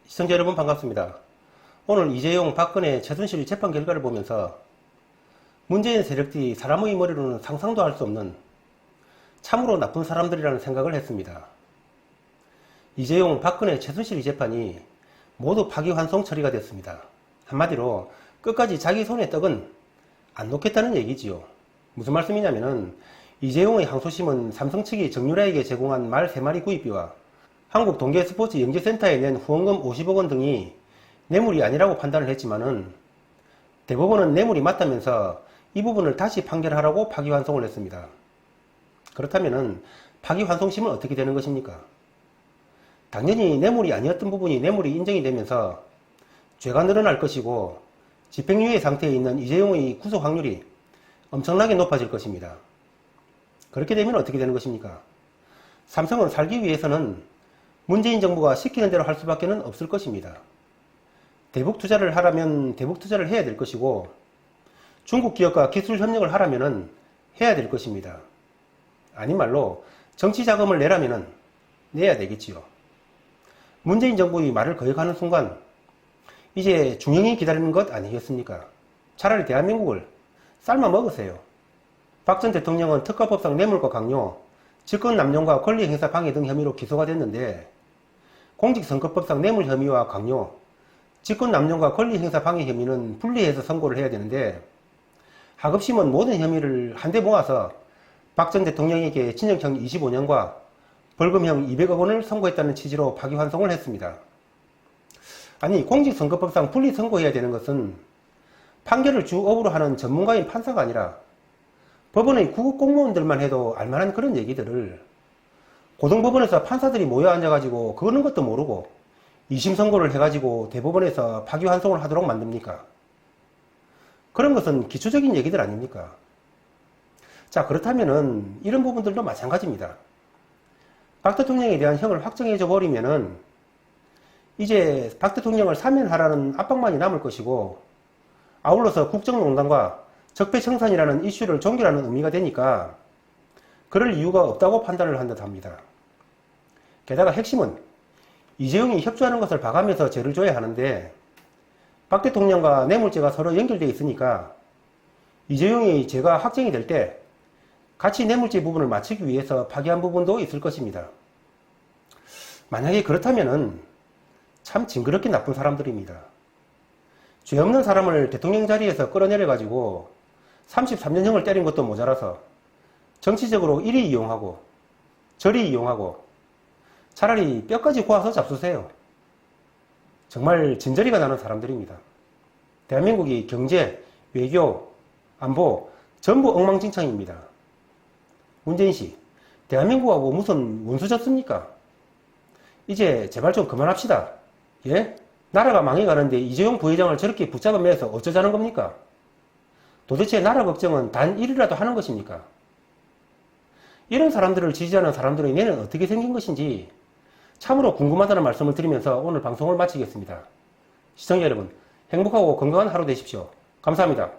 시청자 여러분 반갑습니다. 오늘 이재용, 박근혜, 최순실 재판 결과를 보면서 문재인 세력들이 사람의 머리로는 상상도 할 수 없는 참으로 나쁜 사람들이라는 생각을 했습니다. 이재용, 박근혜, 최순실 재판이 모두 파기환송 처리가 됐습니다. 한마디로 끝까지 자기 손에 떡은 안 놓겠다는 얘기지요. 무슨 말씀이냐면은 이재용의 항소심은 삼성 측이 정유라에게 제공한 말 3마리 구입비와 한국동계스포츠 영재센터에 낸 후원금 50억 원 등이 뇌물이 아니라고 판단을 했지만은 대법원은 뇌물이 맞다면서 이 부분을 다시 판결하라고 파기환송을 했습니다. 그렇다면은 파기환송심은 어떻게 되는 것입니까? 당연히 뇌물이 아니었던 부분이 뇌물이 인정이 되면서 죄가 늘어날 것이고 집행유예 상태에 있는 이재용의 구속 확률이 엄청나게 높아질 것입니다. 그렇게 되면 어떻게 되는 것입니까? 삼성은 살기 위해서는 문재인 정부가 시키는 대로 할 수밖에 없을 것입니다. 대북 투자를 하라면 대북 투자를 해야 될 것이고 중국 기업과 기술 협력을 하라면 해야 될 것입니다. 아닌 말로 정치 자금을 내라면 내야 되겠지요. 문재인 정부의 말을 거역하는 순간 이제 중형이 기다리는 것 아니겠습니까? 차라리 대한민국을 삶아 먹으세요. 박 전 대통령은 특가법상 뇌물과 강요, 직권남용과 권리행사 방해 등 혐의로 기소가 됐는데 공직선거법상 뇌물 혐의와 강요, 직권남용과 권리행사 방해 혐의는 분리해서 선고를 해야 되는데 하급심은 모든 혐의를 한데 모아서 박 전 대통령에게 징역형 25년과 벌금형 200억 원을 선고했다는 취지로 파기환송을 했습니다. 아니, 공직선거법상 분리 선고해야 되는 것은 판결을 주 업으로 하는 전문가인 판사가 아니라 법원의 구급 공무원들만 해도 알만한 그런 얘기들을 고등법원에서 판사들이 모여 앉아가지고 그러는 것도 모르고 2심 선고를 해가지고 대법원에서 파기환송을 하도록 만듭니까? 그런 것은 기초적인 얘기들 아닙니까? 자, 그렇다면은 이런 부분들도 마찬가지입니다. 박 대통령에 대한 형을 확정해줘 버리면은 이제 박 대통령을 사면하라는 압박만이 남을 것이고 아울러서 국정농단과 적폐청산이라는 이슈를 종결하는 의미가 되니까 그럴 이유가 없다고 판단을 한다 합니다. 게다가 핵심은 이재용이 협조하는 것을 봐가면서 죄를 줘야 하는데 박 대통령과 뇌물죄가 서로 연결되어 있으니까 이재용이 죄가 확정이 될 때 같이 뇌물죄 부분을 맞추기 위해서 파기한 부분도 있을 것입니다. 만약에 그렇다면은 참 징그럽게 나쁜 사람들입니다. 죄 없는 사람을 대통령 자리에서 끌어내려가지고 33년형을 때린 것도 모자라서 정치적으로 이리 이용하고 저리 이용하고 차라리 뼈까지 고아서 잡수세요. 정말 진저리가 나는 사람들입니다. 대한민국이 경제, 외교, 안보 전부 엉망진창입니다. 문재인씨, 대한민국하고 무슨 원수졌습니까? 이제 제발 좀 그만합시다. 예? 나라가 망해가는데 이재용 부회장을 저렇게 붙잡으면서 어쩌자는 겁니까? 도대체 나라 걱정은 단 일이라도 하는 것입니까? 이런 사람들을 지지하는 사람들의 뇌는 어떻게 생긴 것인지 참으로 궁금하다는 말씀을 드리면서 오늘 방송을 마치겠습니다. 시청자 여러분, 행복하고 건강한 하루 되십시오. 감사합니다.